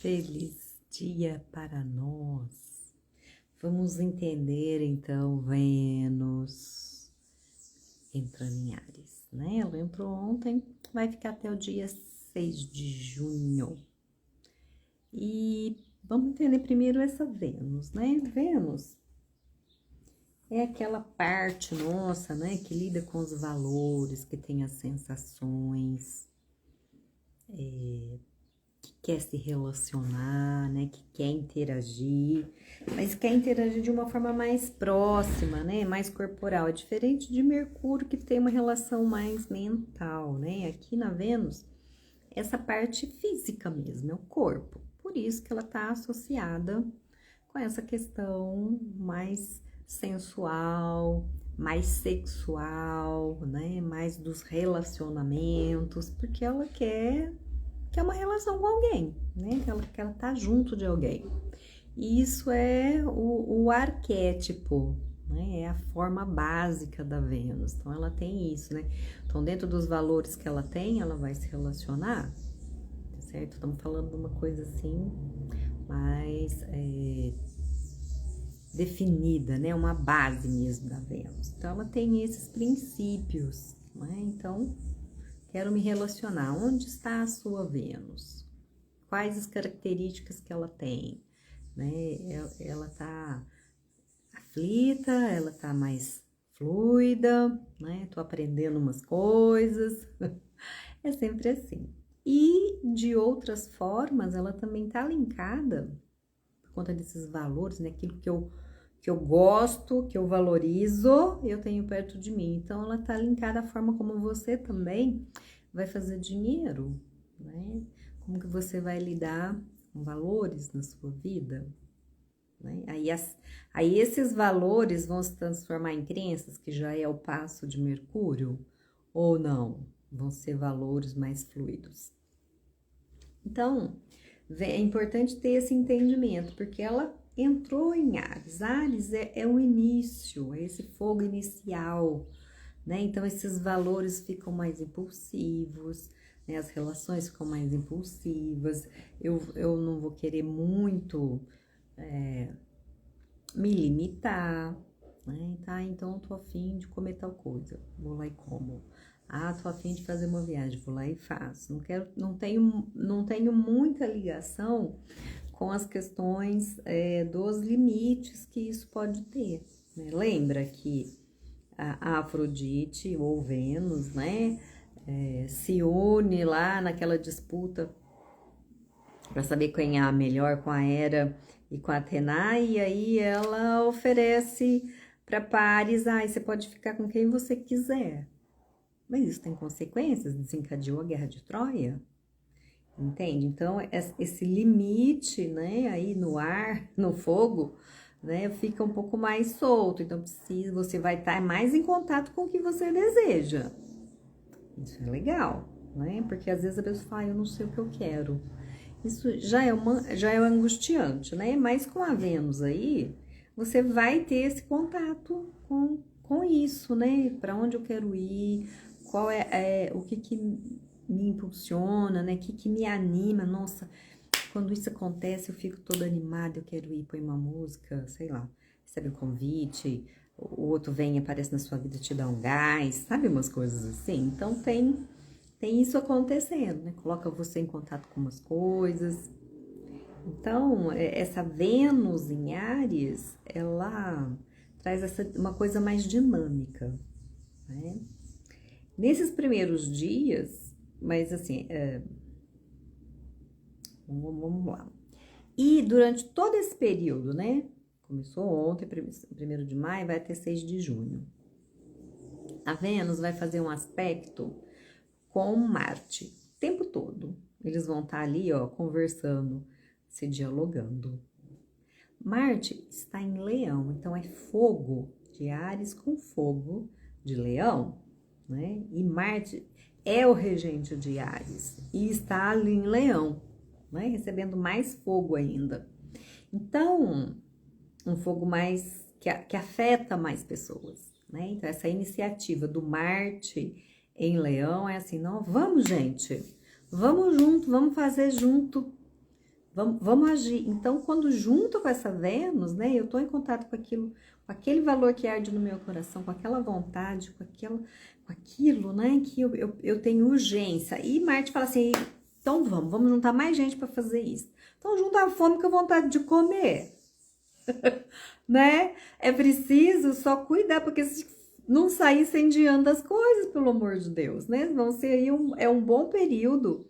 Feliz dia para nós. Vamos entender então Vênus entrando em Áries, né? Ela entrou ontem, vai ficar até o dia 6 de junho. E vamos entender primeiro essa Vênus, né? Vênus é aquela parte nossa, né, que lida com os valores, que tem as sensações, que quer se relacionar, né, que quer interagir, mas quer interagir de uma forma mais próxima, né, mais corporal. É diferente de Mercúrio, que tem uma relação mais mental, né? Aqui na Vênus, essa parte física mesmo, é o corpo. Por isso que ela tá associada com essa questão mais sensual, mais sexual, né? Mais dos relacionamentos, porque ela quer uma relação com alguém, né? Que ela tá junto de alguém. E isso é o arquétipo, né? É a forma básica da Vênus. Então, ela tem isso, né? Então, dentro dos valores que ela tem, ela vai se relacionar, tá certo? Estamos falando de uma coisa assim, mais definida, né? Uma base mesmo da Vênus. Então, ela tem esses princípios, né? Então, quero me relacionar. Onde está a sua Vênus? Quais as características que ela tem? Né? Ela tá aflita, ela tá mais fluida, né? Tô aprendendo umas coisas. É sempre assim. E de outras formas, ela também tá linkada por conta desses valores, né? Aquilo que eu gosto, que eu valorizo, eu tenho perto de mim. Então, ela tá linkada à forma como você também vai fazer dinheiro, né? Como que você vai lidar com valores na sua vida, né? Aí esses valores vão se transformar em crenças, que já é o passo de Mercúrio, ou não? Vão ser valores mais fluidos. Então, é importante ter esse entendimento, porque ela entrou em Áries. Áries é o início, é esse fogo inicial, né? Então, esses valores ficam mais impulsivos, né? As relações ficam mais impulsivas. Eu não vou querer muito me limitar, né? Tá, então eu tô afim de comer tal coisa, vou lá e como. Ah, tô afim de fazer uma viagem, vou lá e faço. Não tenho muita ligação com as questões dos limites que isso pode ter, né? Lembra que a Afrodite ou Vênus, né, se une lá naquela disputa para saber quem é a melhor com a Hera e com a Atena, e aí ela oferece para Paris, você pode ficar com quem você quiser. Mas isso tem consequências, desencadeou a Guerra de Troia, entende? Então, esse limite, né, aí no ar, no fogo, né, fica um pouco mais solto. Então, você vai estar mais em contato com o que você deseja. Isso é legal, né? Porque às vezes a pessoa fala, eu não sei o que eu quero. Isso já é angustiante, né? Mas com a Vênus aí, você vai ter esse contato com isso, né? Para onde eu quero ir, qual o que me impulsiona, né? O que me anima. Nossa, quando isso acontece, eu fico toda animada, eu quero ir, põe uma música, sei lá, recebe um convite, o outro vem, aparece na sua vida, te dá um gás, sabe umas coisas assim? Então, tem isso acontecendo, né? Coloca você em contato com umas coisas. Então, essa Vênus em Áries, ela traz uma coisa mais dinâmica, né? Nesses primeiros dias, mas assim, vamos lá. E durante todo esse período, né? Começou ontem, 1º de maio, vai até 6 de junho. A Vênus vai fazer um aspecto com Marte o tempo todo. Eles vão estar ali, ó, conversando, se dialogando. Marte está em Leão, então é fogo de Áries com fogo de Leão, né? E Marte é o regente de Áries e está ali em Leão, né? Recebendo mais fogo ainda. Então, um fogo mais que afeta mais pessoas, né? Então, essa iniciativa do Marte em Leão é assim, não, vamos, gente, vamos junto, vamos fazer junto, Vamos agir. Então, quando junto com essa Vênus, né, eu tô em contato com aquilo, com aquele valor que arde no meu coração, com aquela vontade, com aquilo, né, que eu tenho urgência. E Marte fala assim, então vamos juntar mais gente para fazer isso. Então, junta a fome com a vontade de comer, né? É preciso só cuidar, porque se não sair incendiando as coisas, pelo amor de Deus, né? Vão ser aí um bom período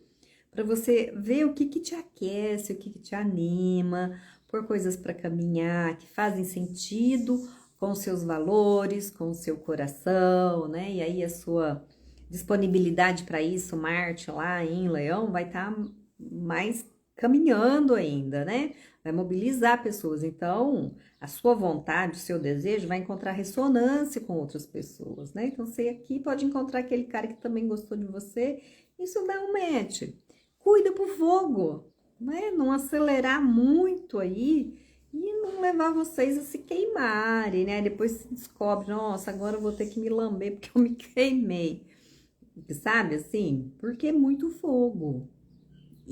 para você ver o que te aquece, o que te anima, por coisas para caminhar que fazem sentido com os seus valores, com o seu coração, né? E aí a sua disponibilidade para isso, Marte lá em Leão, vai estar mais caminhando ainda, né? Vai mobilizar pessoas. Então, a sua vontade, o seu desejo vai encontrar ressonância com outras pessoas, né? Então, você aqui pode encontrar aquele cara que também gostou de você, isso dá um match. Cuida pro fogo, né? Não acelerar muito aí e não levar vocês a se queimarem, né? Depois se descobre, nossa, agora eu vou ter que me lamber porque eu me queimei, sabe assim? Porque é muito fogo.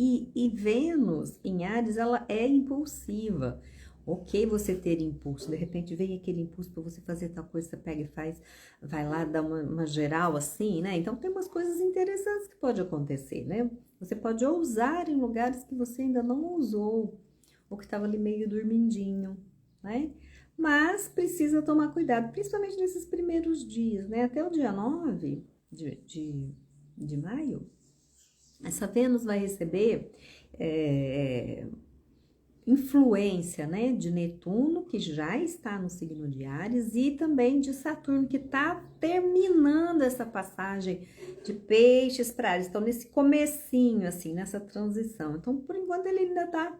E Vênus em Áries, ela é impulsiva. Ok, você ter impulso, de repente vem aquele impulso para você fazer tal coisa, você pega e faz, vai lá, dá uma geral assim, né? Então tem umas coisas interessantes que pode acontecer, né? Você pode ousar em lugares que você ainda não ousou, ou que estava ali meio dormindinho, né? Mas precisa tomar cuidado, principalmente nesses primeiros dias, né? Até o dia 9 de maio, essa Vênus vai receber influência, né, de Netuno, que já está no signo de Áries, e também de Saturno, que está terminando essa passagem de Peixes para Áries. Então, nesse comecinho, assim, nessa transição. Então, por enquanto, ele ainda está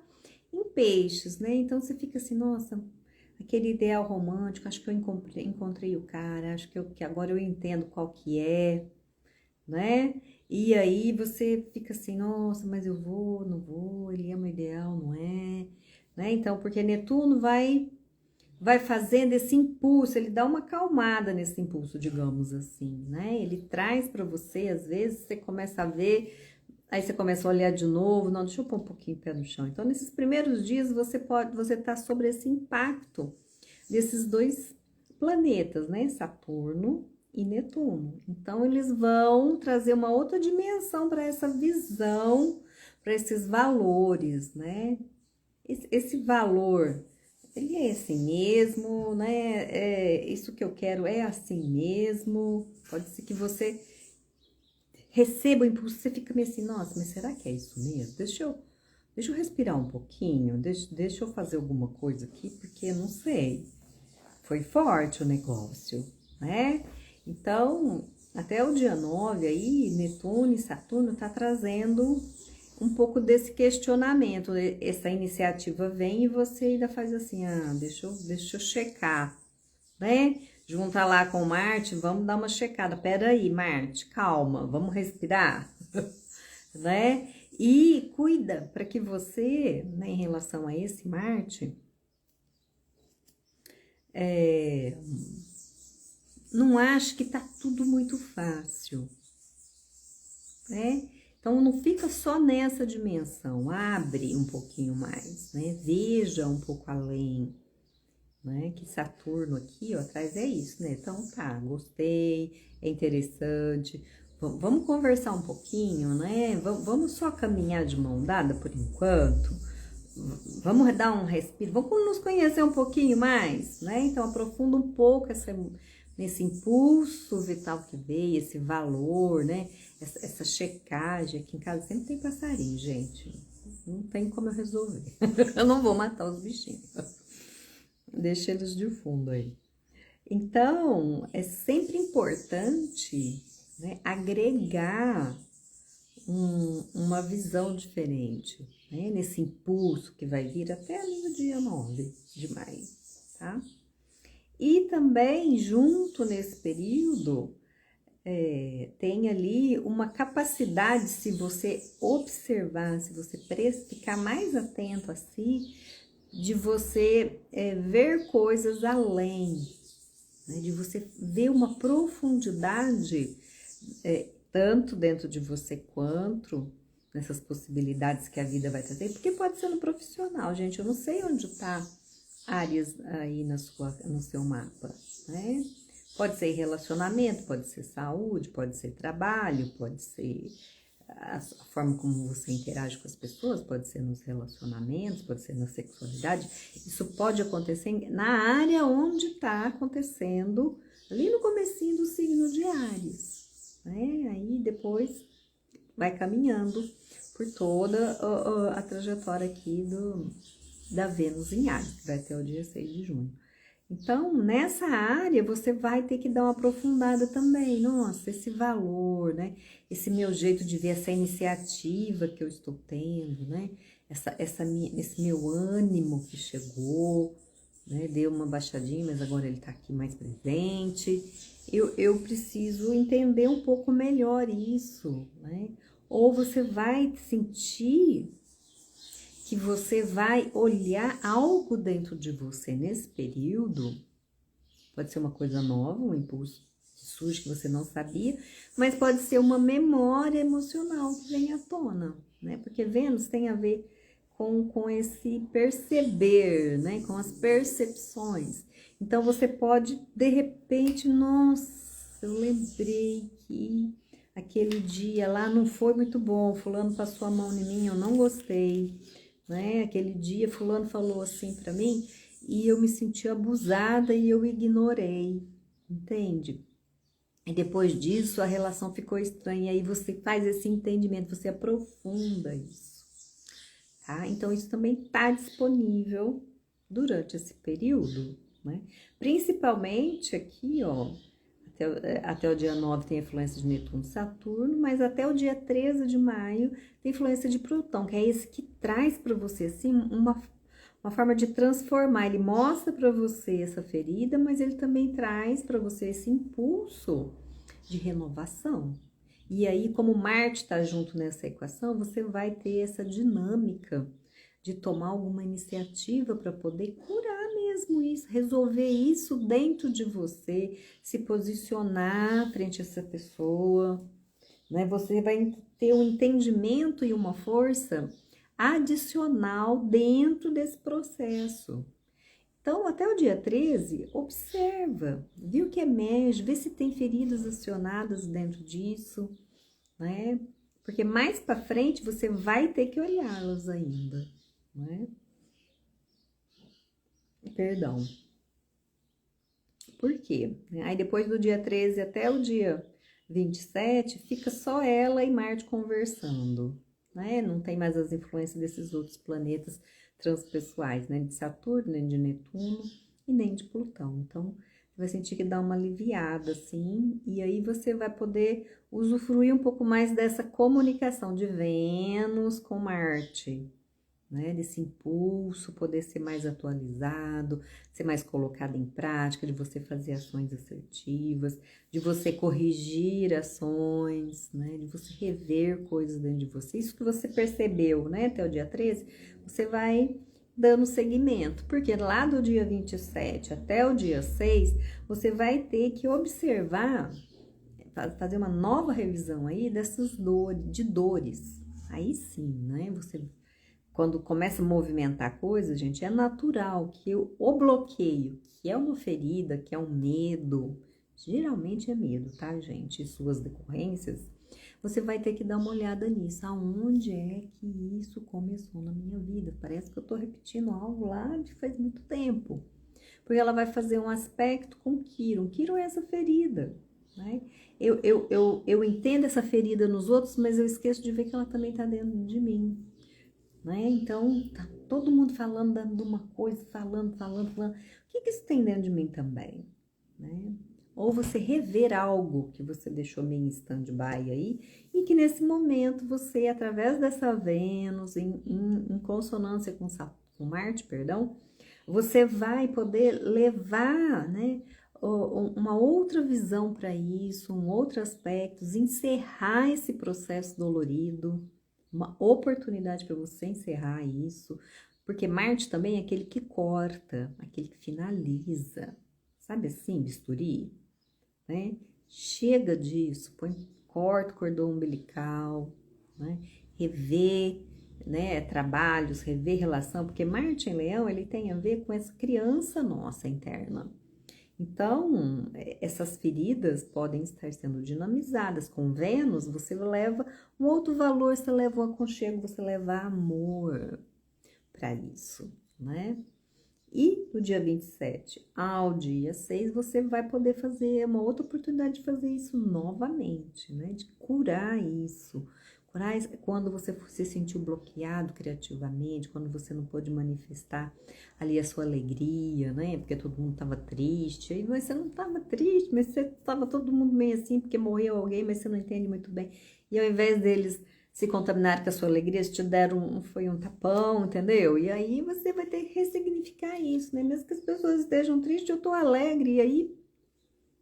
em Peixes, né? Então, você fica assim, nossa, aquele ideal romântico, acho que eu encontrei o cara, acho que agora eu entendo qual que é, né? E aí você fica assim, nossa, mas eu vou, não vou, ele é meu ideal, não é, né? Então, porque Netuno vai fazendo esse impulso, ele dá uma acalmada nesse impulso, digamos assim, né? Ele traz para você, às vezes você começa a ver, aí você começa a olhar de novo, não, deixa eu pôr um pouquinho o pé no chão. Então, nesses primeiros dias você tá sobre esse impacto desses dois planetas, né? Saturno e Netuno. Então, eles vão trazer uma outra dimensão para essa visão, para esses valores, né? Esse valor, ele é assim mesmo, né? Isso que eu quero é assim mesmo. Pode ser que você receba o impulso, você fica meio assim, nossa, mas será que é isso mesmo? Deixa eu respirar um pouquinho, deixa eu fazer alguma coisa aqui, porque eu não sei. Foi forte o negócio, né? Então, até o dia 9 aí, Netuno e Saturno tá trazendo um pouco desse questionamento. Essa iniciativa vem e você ainda faz assim, deixa eu checar, né? Junta lá com Marte, vamos dar uma checada. Pera aí, Marte, calma, vamos respirar, né? E cuida para que você, né, em relação a esse Marte, não acho que tá tudo muito fácil, né? Então, não fica só nessa dimensão, abre um pouquinho mais, né? Veja um pouco além, né? Que Saturno aqui, ó, atrás é isso, né? Então, tá, gostei, é interessante, vamos conversar um pouquinho, né? Vamos só caminhar de mão dada por enquanto, vamos dar um respiro, vamos nos conhecer um pouquinho mais, né? Então, aprofunda um pouco nesse impulso vital que veio, esse valor, né? Essa checagem. Aqui em casa sempre tem passarinho, gente. Não tem como eu resolver. Eu não vou matar os bichinhos. Deixa eles de fundo aí. Então, é sempre importante, né, agregar uma visão diferente, né? Nesse impulso que vai vir até ali no dia 9 de maio, tá? E também, junto nesse período, tem ali uma capacidade, se você observar, se você ficar mais atento a si, de você ver coisas além, né? De você ver uma profundidade, tanto dentro de você quanto nessas possibilidades que a vida vai trazer, porque pode ser no profissional, gente, eu não sei onde está áreas aí no seu mapa, né? Pode ser relacionamento, pode ser saúde, pode ser trabalho, pode ser a forma como você interage com as pessoas, pode ser nos relacionamentos, pode ser na sexualidade. Isso pode acontecer na área onde está acontecendo, ali no comecinho do signo de Áries, né? Aí depois vai caminhando por toda a trajetória aqui da Vênus em Áries, que vai até o dia 6 de junho. Então, nessa área, você vai ter que dar uma aprofundada também. Nossa, esse valor, né? Esse meu jeito de ver, essa iniciativa que eu estou tendo, né? Esse meu ânimo que chegou, né? Deu uma baixadinha, mas agora ele tá aqui mais presente. Eu preciso entender um pouco melhor isso, né? Ou você vai sentir que você vai olhar algo dentro de você nesse período, pode ser uma coisa nova, um impulso que surge que você não sabia, mas pode ser uma memória emocional que vem à tona, né? Porque Vênus tem a ver com esse perceber, né? Com as percepções. Então você pode, de repente, nossa, eu lembrei que aquele dia lá não foi muito bom, fulano passou a mão em mim, eu não gostei, né? Aquele dia fulano falou assim para mim e eu me senti abusada e eu ignorei, entende? E depois disso a relação ficou estranha, e aí você faz esse entendimento, você aprofunda isso, tá? Então isso também está disponível durante esse período, né? Principalmente aqui, ó, até o dia 9 tem a influência de Netuno e Saturno, mas até o dia 13 de maio tem influência de Plutão, que é esse que traz para você, assim, uma forma de transformar. Ele mostra para você essa ferida, mas ele também traz para você esse impulso de renovação. E aí, como Marte está junto nessa equação, você vai ter essa dinâmica de tomar alguma iniciativa para poder curar mesmo isso, resolver isso dentro de você, se posicionar frente a essa pessoa, né? Você vai ter um entendimento e uma força adicional dentro desse processo. Então, até o dia 13, observa, vê o que emerge, vê se tem feridas acionadas dentro disso, né? Porque mais para frente você vai ter que olhá-las ainda, né? Perdão. Por quê? Aí depois do dia 13 até o dia 27, fica só ela e Marte conversando, né? Não tem mais as influências desses outros planetas transpessoais, né? De Saturno, nem de Netuno e nem de Plutão. Então, você vai sentir que dá uma aliviada, assim, e aí você vai poder usufruir um pouco mais dessa comunicação de Vênus com Marte, né? Desse impulso, poder ser mais atualizado, ser mais colocado em prática, de você fazer ações assertivas, de você corrigir ações, né? De você rever coisas dentro de você. Isso que você percebeu, né? Até o dia 13, você vai dando seguimento, porque lá do dia 27 até o dia 6, você vai ter que observar, fazer uma nova revisão aí dessas dores. Aí sim, né? Você, quando começa a movimentar coisas, gente, é natural que o bloqueio, que é uma ferida, que é um medo, geralmente é medo, tá, gente? E suas decorrências, você vai ter que dar uma olhada nisso. Aonde é que isso começou na minha vida? Parece que eu tô repetindo algo lá de faz muito tempo. Porque ela vai fazer um aspecto com Quiron. Quiron é essa ferida, né? Eu entendo essa ferida nos outros, mas eu esqueço de ver que ela também tá dentro de mim, né? Então, tá todo mundo falando de uma coisa, falando. O que isso tem dentro de mim também, né? Ou você rever algo que você deixou meio em stand-by aí, e que nesse momento você, através dessa Vênus, em consonância com Marte, perdão, você vai poder levar, né, uma outra visão para isso, um outro aspecto, encerrar esse processo dolorido, uma oportunidade para você encerrar isso, porque Marte também é aquele que corta, aquele que finaliza, sabe assim, bisturi, né? Chega disso, corta o cordão umbilical, né? rever, né, trabalhos, rever relação, porque Marte em Leão, ele tem a ver com essa criança nossa interna. Então, essas feridas podem estar sendo dinamizadas. Com Vênus, você leva um outro valor, você leva um aconchego, você leva amor para isso, né? E do dia 27 ao dia 6, você vai poder fazer uma outra oportunidade de fazer isso novamente, né? De curar isso. Curar quando você se sentiu bloqueado criativamente, quando você não pôde manifestar ali a sua alegria, né? Porque todo mundo estava triste. Aí você não estava triste, mas você estava todo mundo meio assim, porque morreu alguém, mas você não entende muito bem. E ao invés deles se contaminaram com a sua alegria, te deram foi um tapão, entendeu? E aí você vai ter que ressignificar isso, né? Mesmo que as pessoas estejam tristes, eu tô alegre, e aí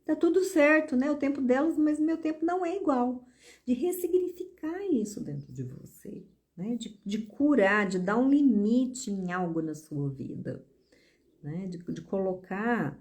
tá tudo certo, né? O tempo delas, mas meu tempo não é igual. De ressignificar isso dentro de você, né? De curar, de dar um limite em algo na sua vida, né? De colocar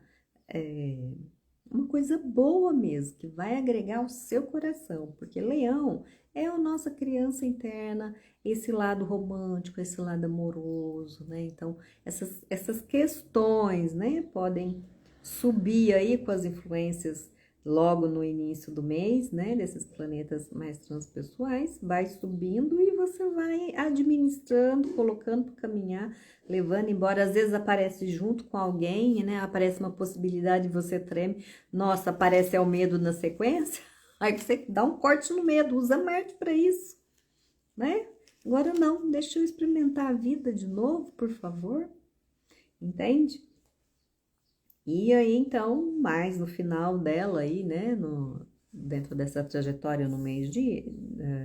uma coisa boa mesmo, que vai agregar ao seu coração, porque Leão é a nossa criança interna, esse lado romântico, esse lado amoroso, né? Então, essas questões, né, podem subir aí com as influências logo no início do mês, né, desses planetas mais transpessoais, vai subindo e você vai administrando, colocando para caminhar, levando embora, às vezes aparece junto com alguém, né, aparece uma possibilidade e você treme, nossa, aparece o medo na sequência, aí você dá um corte no medo, usa Marte para isso, né? Agora não, deixa eu experimentar a vida de novo, por favor, entende? E aí, então, mais no final dela aí, né, dentro dessa trajetória no mês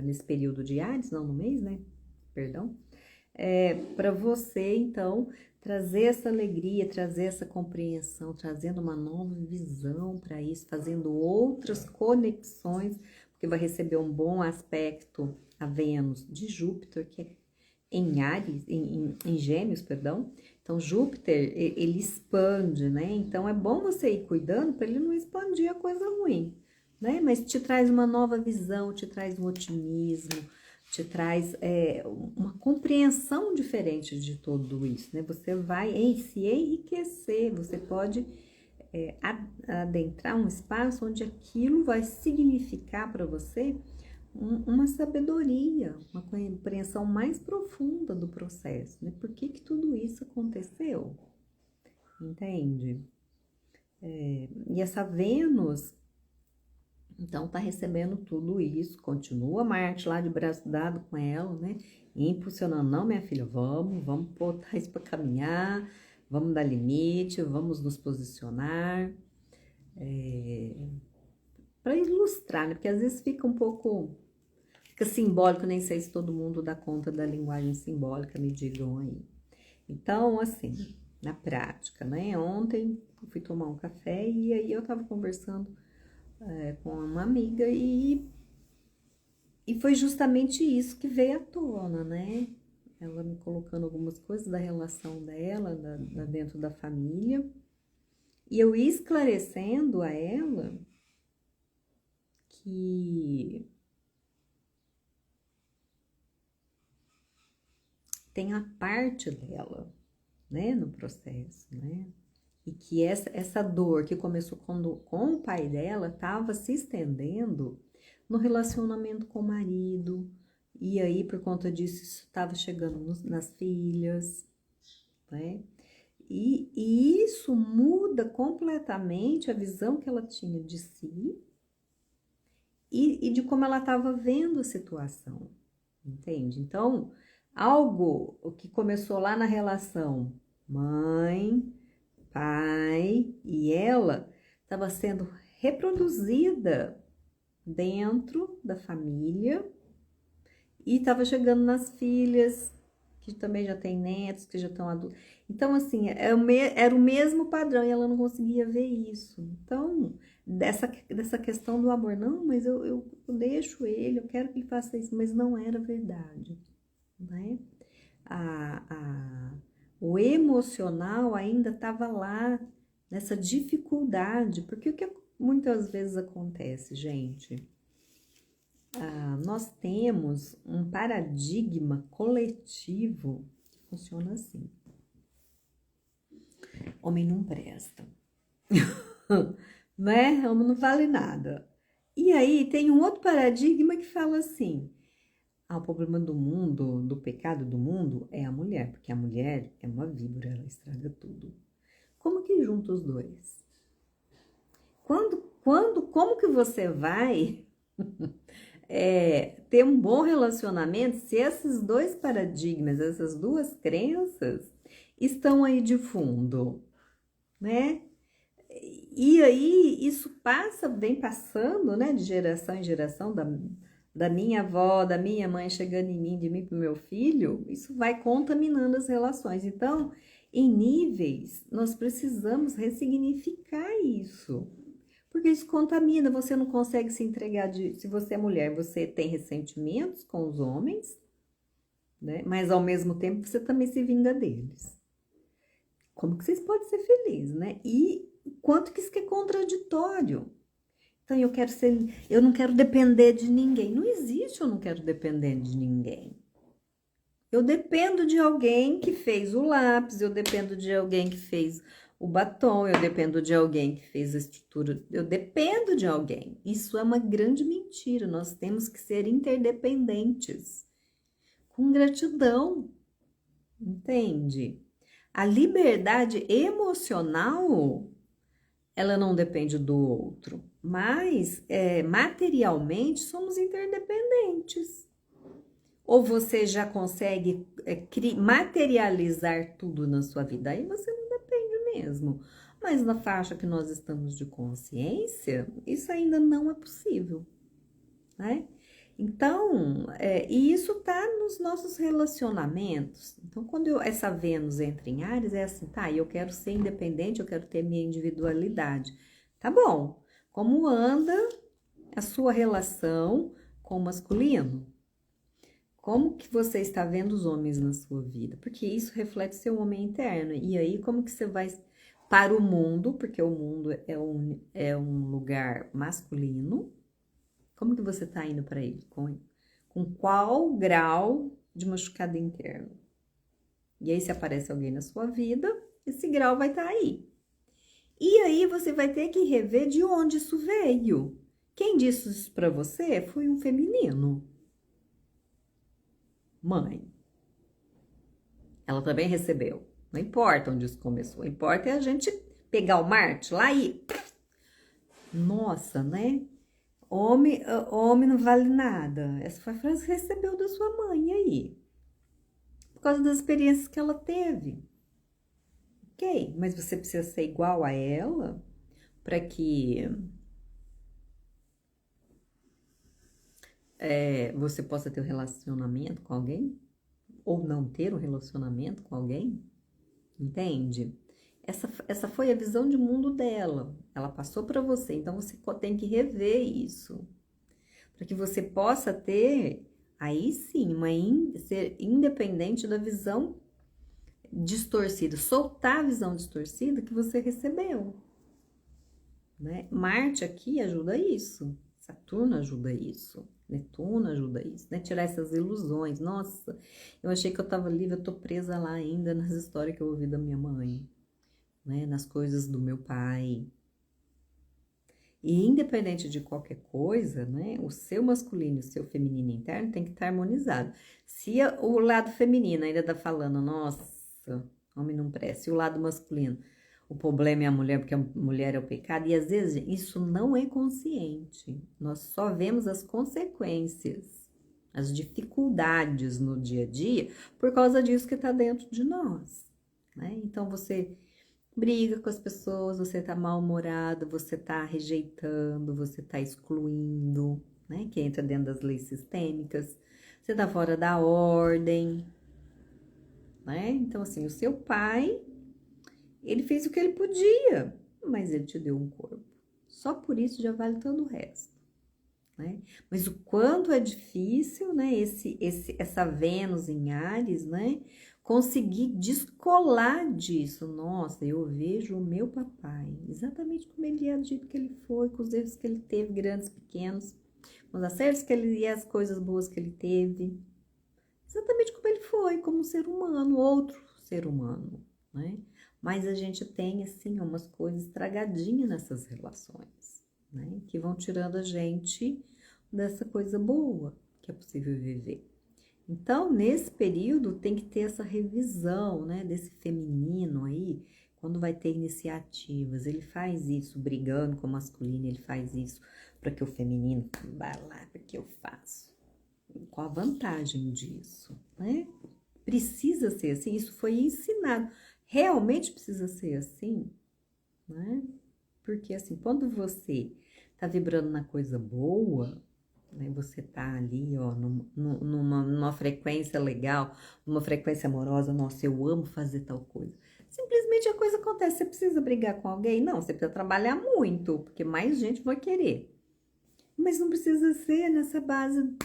nesse período de Áries, não no mês, né, perdão, para você, então, trazer essa alegria, trazer essa compreensão, trazendo uma nova visão para isso, fazendo outras conexões, porque vai receber um bom aspecto a Vênus de Júpiter, que é em Áries, em Gêmeos, perdão. Então, Júpiter, ele expande, né? Então, é bom você ir cuidando para ele não expandir a coisa ruim, né? Mas te traz uma nova visão, te traz um otimismo, te traz uma compreensão diferente de tudo isso, né? Você vai se enriquecer, você pode adentrar um espaço onde aquilo vai significar para você uma sabedoria, uma compreensão mais profunda do processo, né? Por que tudo isso aconteceu? Entende? E essa Vênus, então, tá recebendo tudo isso, continua Marte lá de braço dado com ela, né? Impulsionando, não, minha filha, vamos botar isso para caminhar, vamos dar limite, vamos nos posicionar, para ilustrar, né? Porque às vezes fica um pouco, fica simbólico, nem sei se todo mundo dá conta da linguagem simbólica, me digam aí. Então, assim, na prática, né? Ontem eu fui tomar um café e aí eu tava conversando com uma amiga e foi justamente isso que veio à tona, né? Ela me colocando algumas coisas da relação dela, dentro da família, e eu esclarecendo a ela que tem a parte dela, né, no processo, né? E que essa dor que começou com o pai dela estava se estendendo no relacionamento com o marido, e aí por conta disso isso estava chegando nas filhas, né? E isso muda completamente a visão que ela tinha de si e de como ela estava vendo a situação, entende? Então, algo o que começou lá na relação mãe, pai e ela estava sendo reproduzida dentro da família e estava chegando nas filhas, que também já têm netos, que já estão adultos. Então, assim, era o mesmo padrão e ela não conseguia ver isso. Então, dessa questão do amor, não, mas eu deixo ele, eu quero que ele faça isso, mas não era verdade, né? O emocional ainda estava lá, nessa dificuldade, porque o que muitas vezes acontece, gente? nós temos um paradigma coletivo que funciona assim. Homem não presta, né? Homem não vale nada. E aí tem um outro paradigma que fala assim, o problema do mundo, do pecado do mundo é a mulher, porque a mulher é uma víbora, ela estraga tudo. Como que junta os dois? Como que você vai ter um bom relacionamento se esses dois paradigmas, essas duas crenças estão aí de fundo, né? E aí isso vem passando, né, de geração em geração, da minha avó, da minha mãe chegando em mim, de mim para o meu filho, isso vai contaminando as relações. Então, em níveis, nós precisamos ressignificar isso. Porque isso contamina, você não consegue se entregar se você é mulher, você tem ressentimentos com os homens, né? Mas ao mesmo tempo você também se vinga deles. Como que vocês podem ser felizes, né? E quanto que isso é contraditório. Então eu não quero depender de ninguém. Não existe eu não quero depender de ninguém. Eu dependo de alguém que fez o lápis, eu dependo de alguém que fez o batom, eu dependo de alguém que fez a estrutura, eu dependo de alguém. Isso é uma grande mentira, nós temos que ser interdependentes, com gratidão, entende? A liberdade emocional, ela não depende do outro, mas materialmente somos interdependentes. Ou você já consegue materializar tudo na sua vida, aí você não depende mesmo. Mas na faixa que nós estamos de consciência, isso ainda não é possível, né? Então, e isso tá nos nossos relacionamentos. Então, quando essa Vênus entra em Áries, é assim, tá, eu quero ser independente, eu quero ter minha individualidade. Tá bom. Como anda a sua relação com o masculino? Como que você está vendo os homens na sua vida? Porque isso reflete seu homem interno. E aí, como que você vai para o mundo? Porque o mundo é um lugar masculino. Como que você está indo para ele? Com qual grau de machucado interno? E aí, se aparece alguém na sua vida, esse grau vai estar aí. E aí, você vai ter que rever de onde isso veio. Quem disse isso para você foi um feminino. Mãe. Ela também recebeu. Não importa onde isso começou. O importa é a gente pegar o Marte lá e... Nossa, né? Homem não vale nada. Essa foi a frase que recebeu da sua mãe aí. Por causa das experiências que ela teve. Ok, mas você precisa ser igual a ela para que você possa ter um relacionamento com alguém? Ou não ter um relacionamento com alguém? Entende? Essa foi a visão de mundo dela. Ela passou para você, então você tem que rever isso. Para que você possa ter, aí sim, ser independente da visão distorcida. Soltar a visão distorcida que você recebeu. Né? Marte aqui ajuda isso. Saturno ajuda isso. Netuno ajuda isso, né? Tirar essas ilusões. Nossa, eu achei que eu tava livre, eu tô presa lá ainda nas histórias que eu ouvi da minha mãe. Né, nas coisas do meu pai. E independente de qualquer coisa, né, o seu masculino e o seu feminino interno tem que estar harmonizado. Se o lado feminino ainda tá falando, nossa, homem não presta, e o lado masculino, o problema é a mulher, porque a mulher é o pecado, e às vezes isso não é consciente. Nós só vemos as consequências, as dificuldades no dia a dia, por causa disso que tá dentro de nós. Né? Então você briga com as pessoas, você tá mal-humorado, você tá rejeitando, você tá excluindo, né? Que entra dentro das leis sistêmicas, você tá fora da ordem, né? Então, assim, o seu pai, ele fez o que ele podia, mas ele te deu um corpo. Só por isso já vale todo o resto, né? Mas o quanto é difícil, né? Essa Vênus em Áries, né? Conseguir descolar disso. Nossa, eu vejo o meu papai, exatamente como ele é, do jeito que ele foi, com os erros que ele teve, grandes, pequenos. os acertos que ele e as coisas boas que ele teve. Exatamente como ele foi, como um ser humano, outro ser humano, né? Mas a gente tem, assim, umas coisas estragadinhas nessas relações, né? Que vão tirando a gente dessa coisa boa que é possível viver. Então, nesse período, tem que ter essa revisão, né? Desse feminino aí, quando vai ter iniciativas. Ele faz isso brigando com o masculino, ele faz isso para que o feminino vá lá, porque eu faço. Qual a vantagem disso, né? Precisa ser assim, isso foi ensinado. Realmente precisa ser assim, né? Porque assim, quando você tá vibrando na coisa boa, né? Você tá ali, ó, numa frequência legal, numa frequência amorosa, nossa, eu amo fazer tal coisa. Simplesmente a coisa acontece. Você precisa brigar com alguém? Não, você precisa trabalhar muito, porque mais gente vai querer. Mas não precisa ser nessa base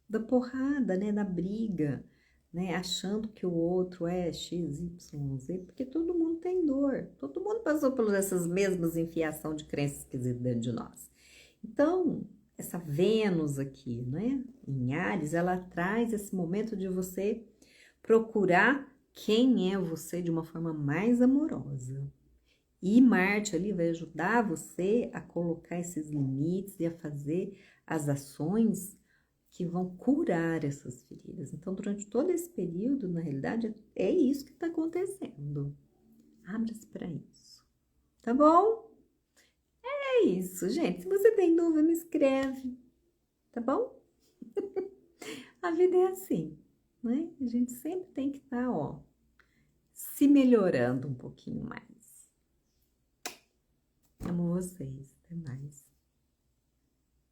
da porrada, né, da briga, né, achando que o outro é X, Y, Z, porque todo mundo tem dor, todo mundo passou por essas mesmas enfiação de crenças esquisitas dentro de nós. Então, essa Vênus aqui, né, em Áries, ela traz esse momento de você procurar quem é você de uma forma mais amorosa. E Marte ali vai ajudar você a colocar esses limites e a fazer as ações que vão curar essas feridas. Então, durante todo esse período, na realidade, é isso que está acontecendo. Abra-se para isso. Tá bom? É isso, gente. Se você tem dúvida, me escreve. Tá bom? A vida é assim, né? A gente sempre tem que estar, ó, se melhorando um pouquinho mais. Amo vocês. Até mais.